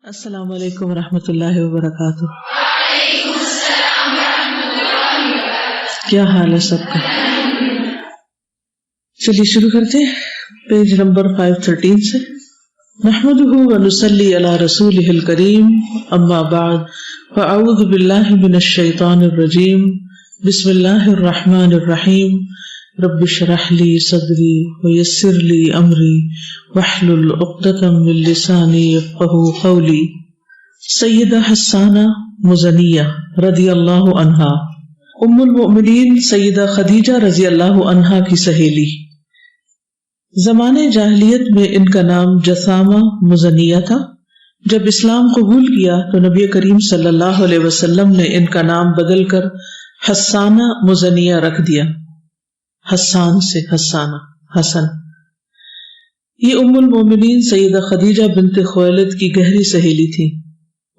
السلام علیکم ورحمۃ اللہ وبرکاتہ۔ کیا حال ہے سب کا؟ چلیے شروع کرتے ہیں پیج نمبر 513 سے۔ نحمده ونصلی علی رسولہ الکریم، اما بعد فاعوذ باللہ من الشیطان الرجیم، بسم اللہ الرحمن الرحیم، رب اشرح لی صدری ویسر لی امری واحلل عقدۃ من لسانی یفقہوا قولی۔ سیدہ حسانہ مزنیہ رضی اللہ عنہا، ام المؤمنین سیدہ خدیجہ رضی اللہ عنہا کی سہیلی۔ زمانے جاہلیت میں ان کا نام جسامہ مزنیہ تھا۔ جب اسلام قبول کیا تو نبی کریم صلی اللہ علیہ وسلم نے ان کا نام بدل کر حسانہ مزنیہ رکھ دیا، حسان سے حسانہ حسن۔ یہ ام المومنین سیدہ خدیجہ بنت خویلد کی گہری سہیلی تھی۔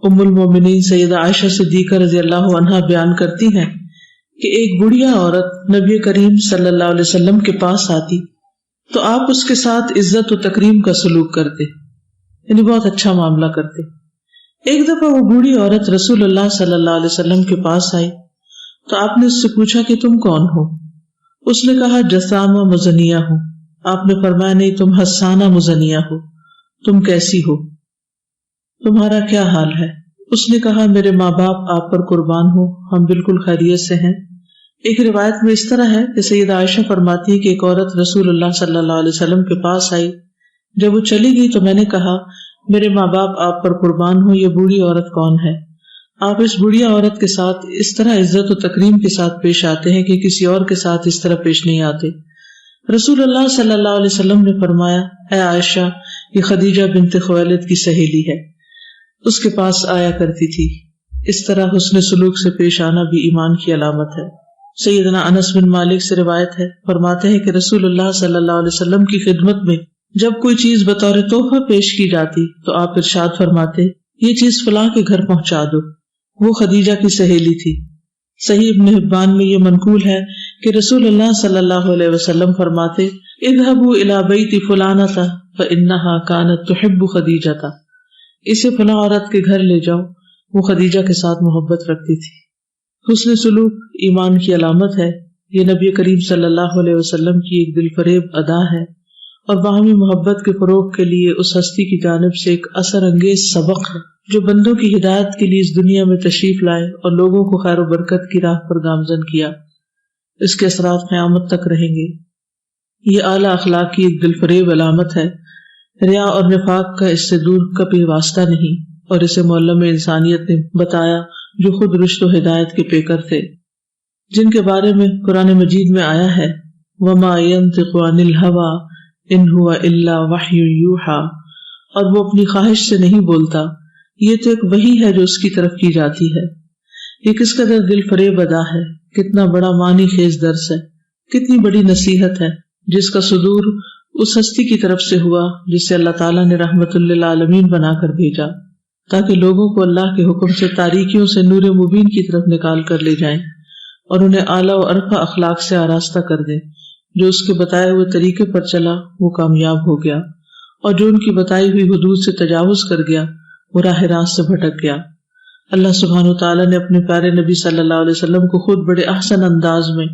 ام المومنین سیدہ عائشہ صدیقہ رضی اللہ عنہا بیان کرتی ہیں کہ ایک بڑھیا عورت نبی کریم صلی اللہ علیہ وسلم کے پاس آتی تو آپ اس کے ساتھ عزت و تکریم کا سلوک کرتے، یعنی بہت اچھا معاملہ کرتے۔ ایک دفعہ وہ بوڑھی عورت رسول اللہ صلی اللہ علیہ وسلم کے پاس آئی تو آپ نے اس سے پوچھا کہ تم کون ہو؟ اس نے کہا جسامہ مزنیہ ہوں۔ آپ نے فرمایا نہیں، تم حسانہ مزنیہ ہو، تم کیسی ہو، تمہارا کیا حال ہے؟ اس نے کہا میرے ماں باپ آپ پر قربان ہو، ہم بالکل خیریت سے ہیں۔ ایک روایت میں اس طرح ہے کہ سیدہ عائشہ فرماتی ہے کہ ایک عورت رسول اللہ صلی اللہ علیہ وسلم کے پاس آئی، جب وہ چلی گئی تو میں نے کہا میرے ماں باپ آپ پر قربان ہو، یہ بوڑھی عورت کون ہے؟ آپ اس بڑھیا عورت کے ساتھ اس طرح عزت و تکریم کے ساتھ پیش آتے ہیں کہ کسی اور کے ساتھ اس طرح پیش نہیں آتے۔ رسول اللہ صلی اللہ علیہ وسلم نے فرمایا اے عائشہ، یہ خدیجہ بنت خویلد کی سہیلی ہے، اس کے پاس آیا کرتی تھی۔ اس طرح حسن سلوک سے پیش آنا بھی ایمان کی علامت ہے۔ سیدنا انس بن مالک سے روایت ہے، فرماتے ہیں کہ رسول اللہ صلی اللہ علیہ وسلم کی خدمت میں جب کوئی چیز بطور تحفہ پیش کی جاتی تو آپ ارشاد فرماتے یہ چیز فلاں کے گھر پہنچا دو۔ وہ خدیجہ کی سہیلی تھی۔ صحیح ابن حبان میں یہ منقول ہے کہ رسول اللہ صلی اللہ علیہ وسلم فرماتے اذهبوا الى بیت فلانۃ فانها كانت تحب خدیجہ، اسے فلاں عورت کے گھر لے جاؤ، وہ خدیجہ کے ساتھ محبت رکھتی تھی۔ حسن سلوک ایمان کی علامت ہے۔ یہ نبی کریم صلی اللہ علیہ وسلم کی ایک دل فریب ادا ہے اور باہمی محبت کے فروغ کے لیے اس ہستی کی جانب سے ایک اثر انگیز سبق ہے جو بندوں کی ہدایت کے لیے اس دنیا میں تشریف لائے اور لوگوں کو خیر و برکت کی راہ پر گامزن کیا۔ اس کے اثرات قیامت تک رہیں گے۔ یہ اعلیٰ اخلاق کی ایک دل فریب علامت ہے۔ ریا اور نفاق کا اس سے دور کبھی واسطہ نہیں، اور اسے معلم انسانیت نے بتایا جو خود رشد و ہدایت کے پیکر تھے، جن کے بارے میں قرآن مجید میں آیا ہے وَمَا يَنطِقُ عَنِ الْهَوَىٰ إِنْ هُوَ إِلَّا وَحْيٌ يُوحَىٰ، اور وہ اپنی خواہش سے نہیں بولتا، یہ تو ایک وحی ہے جو اس کی طرف کی جاتی ہے۔ یہ کس قدر دل فریب ادا ہے، کتنا بڑا معنی خیز درس ہے، کتنی بڑی نصیحت ہے جس کا صدور اس ہستی کی طرف سے ہوا جسے اللہ تعالیٰ نے رحمت للعالمین بنا کر بھیجا تاکہ لوگوں کو اللہ کے حکم سے تاریکیوں سے نور مبین کی طرف نکال کر لے جائیں اور انہیں اعلیٰ و ارفع اخلاق سے آراستہ کر دیں۔ جو اس کے بتائے ہوئے طریقے پر چلا وہ کامیاب ہو گیا، اور جو ان کی بتائی ہوئی حدود سے تجاوز کر گیا وہ راہ راست سے بھٹک گیا۔ اللہ سبحانہ وتعالیٰ نے اپنے پیارے نبی صلی اللہ علیہ وسلم کو خود بڑے احسن انداز میں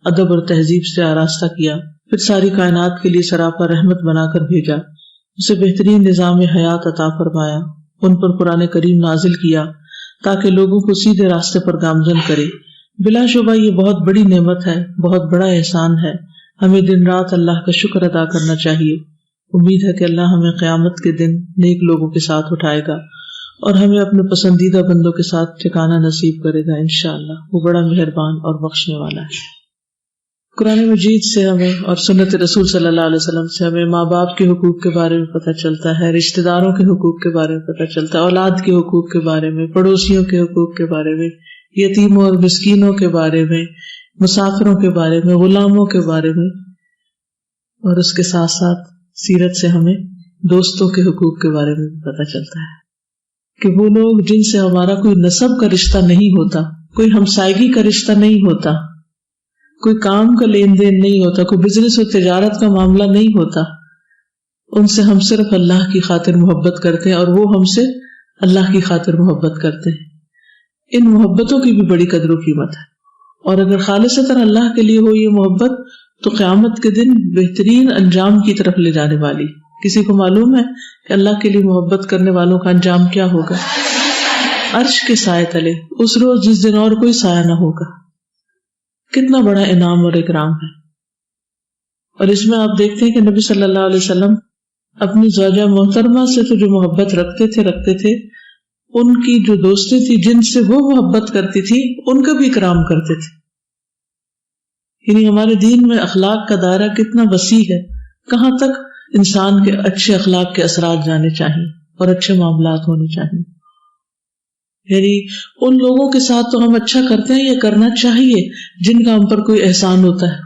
ادب اور تہذیب سے آراستہ کیا، پھر ساری کائنات کے لیے سراپا رحمت بنا کر بھیجا، اسے بہترین نظام حیات عطا فرمایا، ان پر قرآن کریم نازل کیا تاکہ لوگوں کو سیدھے راستے پر گامزن کرے۔ بلا شبہ یہ بہت بڑی نعمت ہے، بہت بڑا احسان ہے۔ ہمیں دن رات اللہ کا شکر ادا کرنا چاہیے۔ امید ہے کہ اللہ ہمیں قیامت کے دن نیک لوگوں کے ساتھ اٹھائے گا اور ہمیں اپنے پسندیدہ بندوں کے ساتھ ٹھکانہ نصیب کرے گا انشاءاللہ۔ وہ بڑا مہربان اور بخشنے والا ہے۔ قرآن مجید سے ہمیں اور سنت رسول صلی اللہ علیہ وسلم سے ہمیں ماں باپ کے حقوق کے بارے میں پتہ چلتا ہے، رشتہ داروں کے حقوق کے بارے میں پتہ چلتا ہے، اولاد کے حقوق کے بارے میں، پڑوسیوں کے حقوق کے بارے میں، یتیموں اور مسکینوں کے بارے میں، مسافروں کے بارے میں، غلاموں کے بارے میں، اور اس کے ساتھ ساتھ سیرت سے ہمیں دوستوں کے حقوق کے بارے میں بھی پتہ چلتا ہے کہ وہ لوگ جن سے ہمارا کوئی نسب کا رشتہ نہیں ہوتا، کوئی ہمسائیگی کا رشتہ نہیں ہوتا، کوئی کام کا لین دین نہیں ہوتا، کوئی بزنس اور تجارت کا معاملہ نہیں ہوتا، ان سے ہم صرف اللہ کی خاطر محبت کرتے ہیں اور وہ ہم سے اللہ کی خاطر محبت کرتے ہیں. ان محبتوں کی بھی بڑی قدر و قیمت ہے، اور اگر خالصتاً اللہ کے لیے ہو یہ محبت تو قیامت کے دن بہترین انجام کی طرف لے جانے والی. کسی کو معلوم ہے کہ اللہ کے لیے محبت کرنے والوں کا انجام کیا ہوگا؟ عرش کے سائے تلے اس روز جس دن اور کوئی سایہ نہ ہوگا. کتنا بڑا انعام اور اکرام ہے. اور اس میں آپ دیکھتے ہیں کہ نبی صلی اللہ علیہ وسلم اپنی زوجہ محترمہ سے تو جو محبت رکھتے تھے ان کی جو دوستیں تھی جن سے وہ محبت کرتی تھی ان کا بھی اکرام کرتے تھے. یعنی ہمارے دین میں اخلاق کا دائرہ کتنا وسیع ہے، کہاں تک انسان کے اچھے اخلاق کے اثرات جانے چاہیے اور اچھے معاملات ہونے چاہیے. یعنی ان لوگوں کے ساتھ تو ہم اچھا کرتے ہیں یا کرنا چاہیے جن کا ہم پر کوئی احسان ہوتا ہے،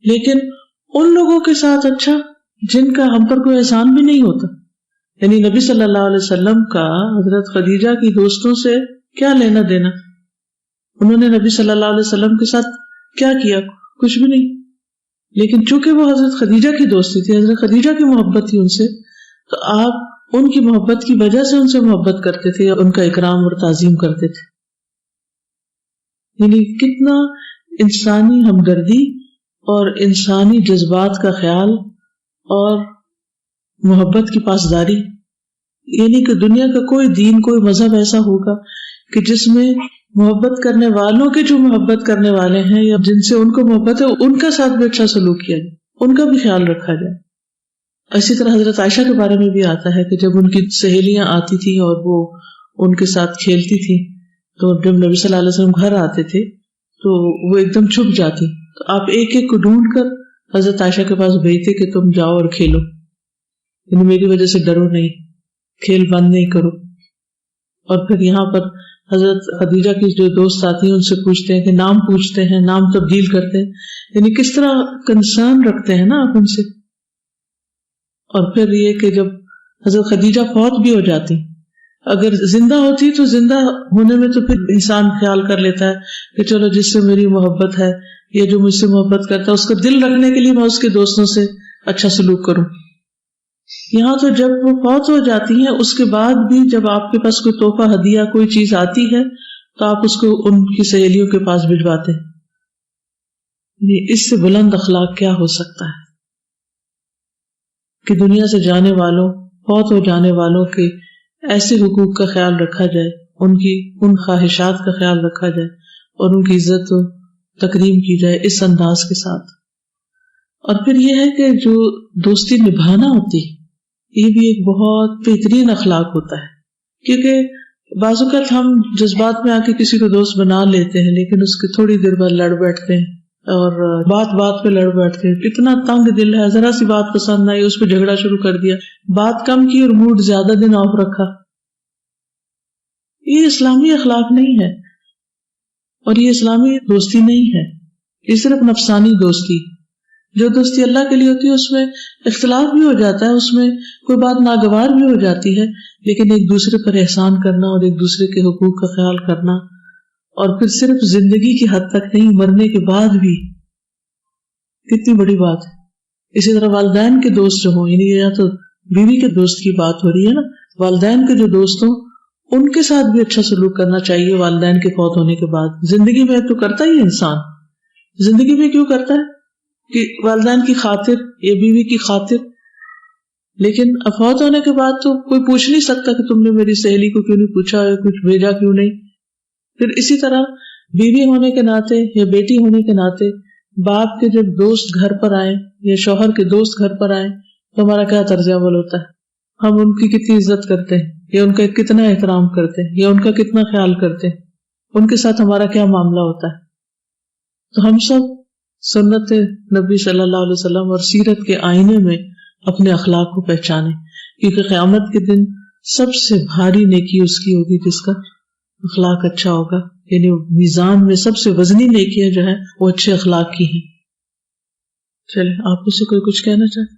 لیکن ان لوگوں کے ساتھ اچھا جن کا ہم پر کوئی احسان بھی نہیں ہوتا. یعنی نبی صلی اللہ علیہ وسلم کا حضرت خدیجہ کی دوستوں سے کیا لینا دینا؟ انہوں نے نبی صلی اللہ علیہ وسلم کے ساتھ کیا کیا؟ کچھ بھی نہیں. لیکن چونکہ وہ حضرت خدیجہ کی دوستی تھی، حضرت خدیجہ کی محبت تھی ان سے، تو آپ ان کی محبت کی وجہ سے ان سے محبت کرتے تھے، ان کا اکرام اور تعظیم کرتے تھے. یعنی کتنا انسانی ہمدردی اور انسانی جذبات کا خیال اور محبت کی پاسداری. یعنی کہ دنیا کا کوئی دین، کوئی مذہب ایسا ہوگا کہ جس میں محبت کرنے والوں کے جو محبت کرنے والے ہیں یا جن سے ان کو محبت ہے ان کا ساتھ بھی اچھا سلوک کیا جائے، ان کا بھی خیال رکھا جائے. اسی طرح حضرت عائشہ کے بارے میں بھی آتا ہے کہ جب ان کی سہیلیاں آتی تھیں اور وہ ان کے ساتھ کھیلتی تھی تو جب نبی صلی اللہ علیہ وسلم گھر آتے تھے تو وہ ایک دم چھپ جاتی، تو آپ ایک ایک کو ڈھونڈ کر حضرت عائشہ کے پاس بھیجتے کہ تم جاؤ اور کھیلو، یعنی میری وجہ سے ڈرو نہیں، کھیل بند نہیں کرو. اور پھر یہاں پر حضرت خدیجہ کی جو دوست آتی ہیں ان سے پوچھتے ہیں کہ نام پوچھتے ہیں، نام تبدیل کرتے ہیں، یعنی کس طرح کنسرن رکھتے ہیں نا آپ ان سے. اور پھر یہ کہ جب حضرت خدیجہ فوت بھی ہو جاتی، اگر زندہ ہوتی تو زندہ ہونے میں تو پھر انسان خیال کر لیتا ہے کہ چلو جس سے میری محبت ہے یا جو مجھ سے محبت کرتا ہے اس کا دل رکھنے کے لیے میں اس کے دوستوں سے اچھا سلوک کروں. یہاں تو جب وہ فوت ہو جاتی ہیں اس کے بعد بھی جب آپ کے پاس کوئی تحفہ ہدیہ کوئی چیز آتی ہے تو آپ اس کو ان کی سہیلیوں کے پاس بھجواتے ہیں. اس سے بلند اخلاق کیا ہو سکتا ہے کہ دنیا سے جانے والوں، فوت ہو جانے والوں کے ایسے حقوق کا خیال رکھا جائے، ان کی ان خواہشات کا خیال رکھا جائے اور ان کی عزت و تکریم کی جائے اس انداز کے ساتھ. اور پھر یہ ہے کہ جو دوستی نبھانا ہوتی یہ بھی ایک بہت بہترین اخلاق ہوتا ہے، کیونکہ بعض اوقات ہم جذبات میں آ کے کسی کو دوست بنا لیتے ہیں لیکن اس کے تھوڑی دیر بعد لڑ بیٹھتے ہیں اور بات بات پہ لڑ بیٹھتے ہیں. اتنا تنگ دل ہے، ذرا سی بات پسند آئی اس پہ جھگڑا شروع کر دیا، بات کم کی اور موڈ زیادہ دن آف رکھا. یہ اسلامی اخلاق نہیں ہے اور یہ اسلامی دوستی نہیں ہے، یہ صرف نفسانی دوستی. جو دوستی اللہ کے لیے ہوتی ہے اس میں اختلاف بھی ہو جاتا ہے، اس میں کوئی بات ناگوار بھی ہو جاتی ہے، لیکن ایک دوسرے پر احسان کرنا اور ایک دوسرے کے حقوق کا خیال کرنا، اور پھر صرف زندگی کی حد تک نہیں، مرنے کے بعد بھی، کتنی بڑی بات ہے. اسی طرح والدین کے دوست جو ہوں، یعنی یا تو بیوی کے دوست کی بات ہو رہی ہے نا، والدین کے جو دوست ہوں ان کے ساتھ بھی اچھا سلوک کرنا چاہیے والدین کے فوت ہونے کے بعد. زندگی میں تو کرتا ہی انسان، زندگی میں کیوں کرتا ہے کہ والدین کی خاطر یا بیوی کی خاطر، لیکن فوت ہونے کے بعد تو کوئی پوچھ نہیں سکتا کہ تم نے میری سہیلی کو کیوں نہیں پوچھا یا کچھ بھیجا کیوں نہیں. پھر اسی طرح بیوی ہونے کے ناطے یا بیٹی ہونے کے ناطے باپ کے جب دوست گھر پر آئیں یا شوہر کے دوست گھر پر آئیں تو ہمارا کیا طرز عمل ہوتا ہے؟ ہم ان کی کتنی عزت کرتے ہیں یا ان کا کتنا احترام کرتے ہیں یا ان کا کتنا خیال کرتے ہیں، ان کے ساتھ ہمارا کیا معاملہ ہوتا ہے. تو ہم سب سنت نبی صلی اللہ علیہ وسلم اور سیرت کے آئینے میں اپنے اخلاق کو پہچانیں، کیونکہ قیامت کے دن سب سے بھاری نیکی اس کی ہوگی جس کا اخلاق اچھا ہوگا. یعنی میزان میں سب سے وزنی نیکیاں جو ہیں وہ اچھے اخلاق کی ہیں. چلے آپ اس سے کوئی کچھ کہنا چاہتے؟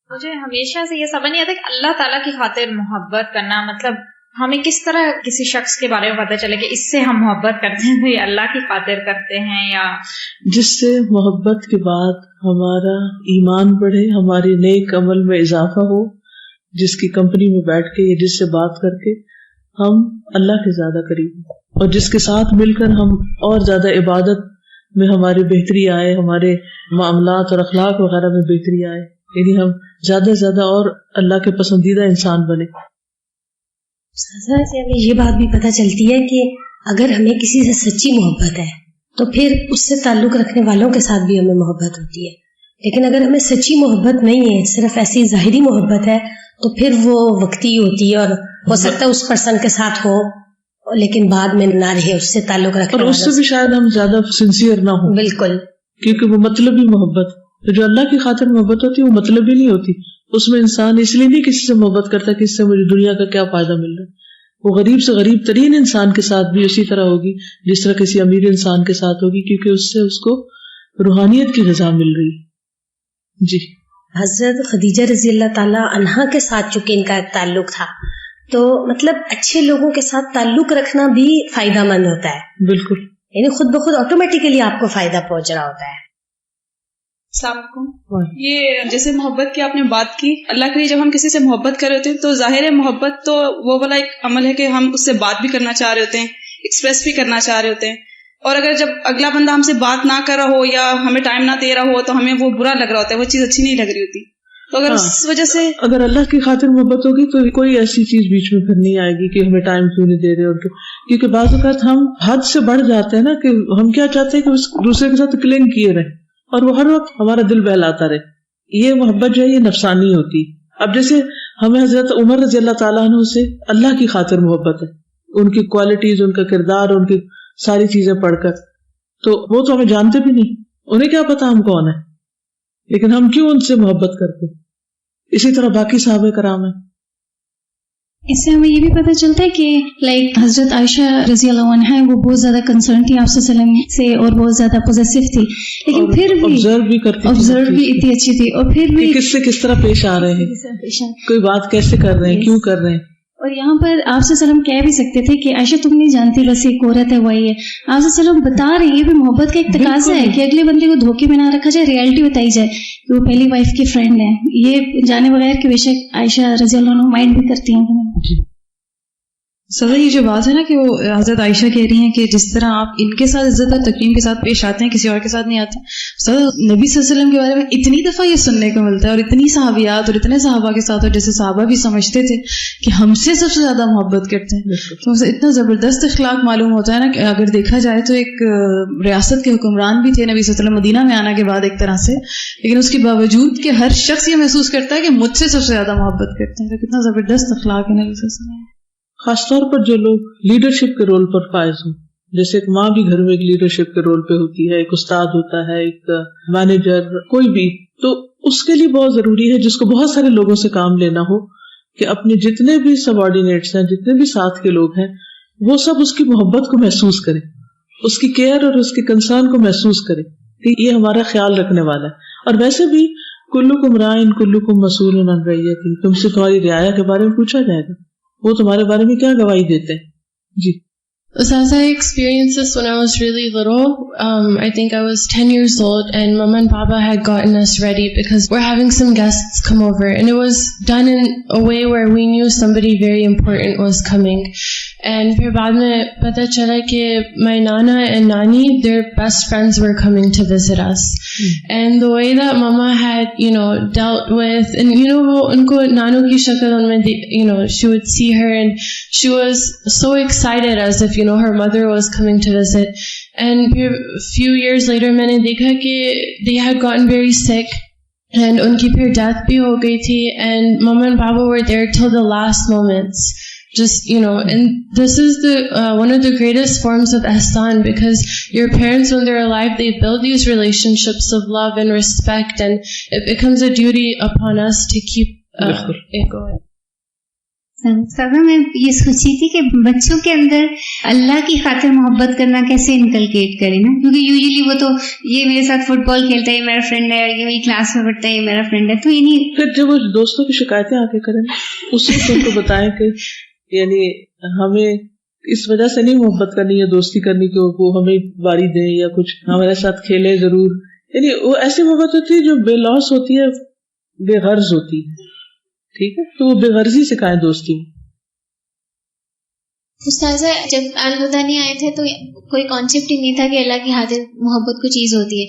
مجھے ہمیشہ سے یہ سمجھ نہیں آتا کہ اللہ تعالیٰ کی خاطر محبت کرنا مطلب ہمیں کس طرح کسی شخص کے بارے میں پتہ چلے کہ اس سے ہم محبت کرتے ہیں تو یہ اللہ کی خاطر کرتے ہیں، یا جس سے محبت کے بعد ہمارا ایمان بڑھے، ہماری نیک عمل میں اضافہ ہو، جس کی کمپنی میں بیٹھ کے یا جس سے بات کر کے ہم اللہ کے زیادہ قریب ہیں، اور جس کے ساتھ مل کر ہم اور زیادہ عبادت میں ہماری بہتری آئے، ہمارے معاملات اور اخلاق وغیرہ میں بہتری آئے، یعنی ہم زیادہ سے زیادہ اور اللہ کے پسندیدہ انسان بنے. ہمیں یہ بات بھی پتہ چلتی ہے کہ اگر ہمیں کسی سے سچی محبت ہے تو پھر اس سے تعلق رکھنے والوں کے ساتھ بھی ہمیں محبت ہوتی ہے، لیکن اگر ہمیں سچی محبت نہیں ہے، صرف ایسی ظاہری محبت ہے، تو پھر وہ وقتی ہوتی ہے اور ہو سکتا ہے اس پرسن کے ساتھ ہو لیکن بعد میں نہ رہے اس سے تعلق رکھنے، اور اس سے بھی شاید ہم زیادہ سنسیئر نہ ہوں. بالکل، کیونکہ وہ مطلبی محبت، جو اللہ کی خاطر محبت ہوتی ہے وہ مطلبی نہیں ہوتی. اس میں انسان اس لیے نہیں کسی سے محبت کرتا کہ اس سے مجھے دنیا کا کیا فائدہ مل رہا ہے. وہ غریب سے غریب ترین انسان کے ساتھ بھی اسی طرح ہوگی جس طرح کسی امیر انسان کے ساتھ ہوگی، کیونکہ اس سے اس کو روحانیت کی غذا مل رہی. جی، حضرت خدیجہ رضی اللہ تعالی عنہا کے ساتھ چونکہ ان کا ایک تعلق تھا، تو مطلب اچھے لوگوں کے ساتھ تعلق رکھنا بھی فائدہ مند ہوتا ہے. بالکل، یعنی خود بخود آٹومیٹیکلی آپ کو فائدہ پہنچ رہا ہوتا ہے. السلام علیکم. یہ جیسے محبت کی آپ نے بات کی، اللہ کے لیے جب ہم کسی سے محبت کر رہے ہوتے ہیں تو ظاہر ہے محبت تو وہ والا ایک عمل ہے کہ ہم اس سے بات بھی کرنا چاہ رہے ہوتے ہیں، ایکسپریس بھی کرنا چاہ رہے ہوتے ہیں، اور اگر جب اگلا بندہ ہم سے بات نہ کر رہا ہو یا ہمیں ٹائم نہ دے رہا ہو تو ہمیں وہ برا لگ رہا ہوتا ہے، وہ چیز اچھی نہیں لگ رہی ہوتی. تو اگر اس وجہ سے اگر اللہ کی خاطر محبت ہوگی تو کوئی ایسی چیز بیچ میں پھر نہیں آئے گی کہ ہمیں ٹائم کیوں نہیں دے رہے، اور کیونکہ بعض اوقات ہم حد سے بڑھ جاتے ہیں نا، کہ ہم کیا چاہتے ہیں کہ اس دوسرے کے ساتھ کلنگ کیے رہیں اور وہ ہر وقت ہمارا دل بہلاتا رہے. یہ محبت جو ہے یہ نفسانی ہوتی. اب جیسے ہمیں حضرت عمر رضی اللہ تعالیٰ عنہ سے اللہ کی خاطر محبت ہے، ان کی کوالٹیز، ان کا کردار، ان کی ساری چیزیں پڑھ کر، تو وہ تو ہمیں جانتے بھی نہیں، انہیں کیا پتا ہم کون ہیں، لیکن ہم کیوں ان سے محبت کرتے. اسی طرح باقی صحابہ کرام ہیں. اس سے ہمیں یہ بھی پتہ چلتا ہے کہ حضرت عائشہ رضی اللہ عنہا وہ بہت زیادہ کنسرن تھی آپ صلی اللہ علیہ وسلم سے اور بہت زیادہ پوزیسو تھی، لیکن پھر بھی آبزرو بھی کرتی، آبزرو بھی اتنی اچھی تھی، اور پھر بھی کس سے کس طرح پیش آ رہے ہیں، کوئی بات کیسے کر رہے ہیں، کیوں کر رہے ہیں. اور یہاں پر آپ صلی اللہ علیہ وسلم کہہ بھی سکتے تھے کہ عائشہ تم نہیں جانتی، بس ایک عورت ہے وہی ہے. آپ صلی اللہ علیہ وسلم بتا رہے ہیں، یہ بھی محبت کا ایک تقاضا ہے کہ اگلے بندے کو دھوکے میں نہ رکھا جائے، ریالٹی بتائی جائے کہ وہ پہلی وائف کی فرینڈ ہے. یہ جانے بغیر کہ بے شک عائشہ رضی اللہ عنہ مائنڈ بھی کرتی ہیں. سزا یہ جو بات ہے نا کہ وہ حضرت عائشہ کہہ رہی ہیں کہ جس طرح آپ ان کے ساتھ عزت اور تکریم کے ساتھ پیش آتے ہیں کسی اور کے ساتھ نہیں آتے. سزا نبی صلی اللہ علیہ وسلم کے بارے میں اتنی دفعہ یہ سننے کو ملتا ہے، اور اتنی صحابیات اور اتنے صحابہ کے ساتھ، اور جیسے صحابہ بھی سمجھتے تھے کہ ہم سے سب سے زیادہ محبت کرتے ہیں، تو اتنا زبردست اخلاق معلوم ہوتا ہے نا کہ اگر دیکھا جائے تو ایک ریاست کے حکمران بھی تھے نبی صلی اللہ علیہ وسلم مدینہ میں آنے کے بعد ایک طرح سے، لیکن اس کے باوجود کہ ہر شخص یہ محسوس کرتا ہے کہ مجھ سے سب سے زیادہ محبت کرتے ہیں. تو کتنا زبردست اخلاق ہے نبی صلی اللہ علیہ وسلم. خاص طور پر جو لوگ لیڈرشپ کے رول پر فائز ہوں، جیسے ایک ماں بھی گھر میں ایک لیڈرشپ کے رول پہ ہوتی ہے، ایک استاد ہوتا ہے، ایک مینیجر، کوئی بھی، تو اس کے لیے بہت ضروری ہے جس کو بہت سارے لوگوں سے کام لینا ہو کہ اپنے جتنے بھی سب آرڈینیٹس ہیں، جتنے بھی ساتھ کے لوگ ہیں، وہ سب اس کی محبت کو محسوس کریں، اس کی کیئر اور اس کی کنسرن کو محسوس کریں کہ یہ ہمارا خیال رکھنے والا ہے. اور ویسے بھی کلکم رائن کلکم مسئول عن رعیتہ، تم سے تمہاری رعایا کے بارے میں پوچھا جائے گا، وہ تمہارے بارے میں کیا گواہی دیتے ہیں. جی. As I experienced this when I was really little, I think I was 10 years old, and Mama and Papa had gotten us ready because we're having some guests come over, and it was done in a way where we knew somebody very important was coming. And pھر بعد میں پتہ چلا کہ my Nana and Nani, their best friends were coming to visit us. And the way that Mama had, dealt with, and وہ ان کو نانو کی شکل ان میں, she would see her and she was so excited as if, her mother was coming to visit. And a few years later میں نے دیکھا کہ they had gotten very sick. And ان کی پھر death بھی ہو گئی تھی, and Mama and Papa were there till the last moments. Just, and this is one of the greatest forms of ihsan, because your parents when they're alive, they build these relationships of love and respect, and it becomes a duty upon us to keep it going. سادہ میں یہ سوچی تھی کہ بچوں کے اندر اللہ کی خاطر محبت کرنا کیسے انکلکیٹ کریں نا، کیونکہ یوزلی وہ تو یہ میرے ساتھ فٹ بال کھیلتا ہے، یہ میرا فرینڈ ہے، یہ میری کلاس میں پڑھتا ہے، یہ میرا فرینڈ ہے. تو پھر جب وہ دوستوں کی شکایتیں آ کے کریں اس وقت ان کو بتائیں کہ ہمیں اس وجہ سے نہیں محبت کرنی ہے، دوستی کرنی کہ وہ ہمیں باری دیں یا کچھ ہمارے ساتھ کھیلے ضرور. وہ ایسی محبت ہوتی ہے جو بے لوس ہوتی ہے، بے غرض ہوتی ہے. ٹھیک ہے, تو وہ بے غرضی سے کہیں دوستی. استاذہ جب الہدا نہیں آئے تھے تو کوئی کانسیپٹ ہی نہیں تھا کہ اللہ کی خاطر محبت کوئی چیز ہوتی ہے.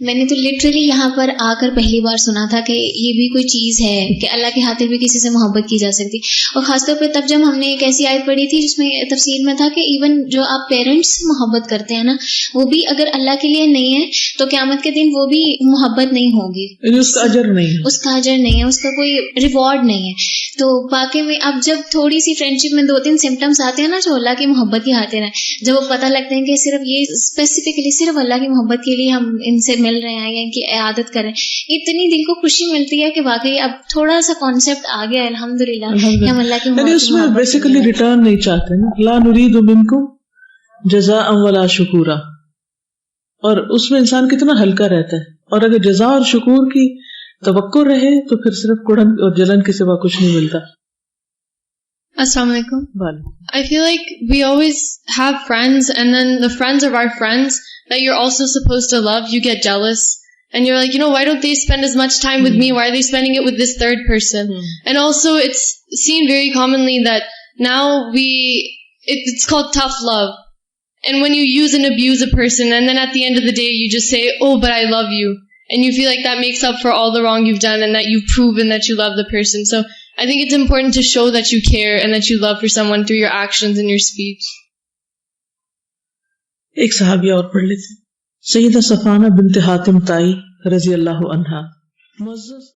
میں نے تو لٹرلی یہاں پر آ کر پہلی بار سنا تھا کہ یہ بھی کوئی چیز ہے کہ اللہ کی خاطر بھی کسی سے محبت کی جا سکتی. اور خاص طور پہ تب جب ہم نے ایک ایسی آیت پڑھی تھی جس میں تفسیر میں تھا کہ ایون جو آپ پیرنٹس سے محبت کرتے ہیں نا, وہ بھی اگر اللہ کے لیے نہیں ہے تو قیامت کے دن وہ بھی محبت نہیں ہوگی, اس کا اجر نہیں ہے, اس کا اجر نہیں ہے, اس کا کوئی ریوارڈ نہیں ہے. تو واقعی میں اب جب تھوڑی سی فرینڈشپ میں 2-3 سمٹمس آتے ہیں نا جو اللہ کی محبت کی خاطر ہیں, جب وہ پتہ لگتے ہیں کہ صرف یہ اسپیسیفکلی صرف اللہ کی محبت کے لیے ہم ان سے مل رہے ہیں یا ان کی عیادت کریں, اتنی دل کو خوشی ملتی ہے کہ واقعی اب تھوڑا سا کانسیپٹ آ گیا الحمدللہ کہ ہم اللہ کی یعنی اس میں بیسیکلی ریٹرن نہیں چاہتے نا, لا نريد منکم جزاء ولا شکورا, اور اس میں انسان کتنا ہلکا رہتا ہے. اور اگر جزا اور شکور کی توقع رہے تو پھر صرف کڑن اور جلن کے سوا کچھ نہیں ملتا. Assalamu alaikum. I feel like we always have friends, and then the friends of our friends that you're also supposed to love, you get jealous. And you're like, why don't they spend as much time with me? Why are they spending it with this third person? And also it's seen very commonly that now it's called tough love. And when you use and abuse a person, and then at the end of the day you just say, oh, but I love you. And you feel like that makes up for all the wrong you've done and that you've proven that you love the person. So I think it's important to show that you care and that you love for someone through your actions and your speech. ایک صحابیہ اور پڑھ لیتے, سیدہ صفانہ بنت حاتم طائی رضی اللہ عنہا.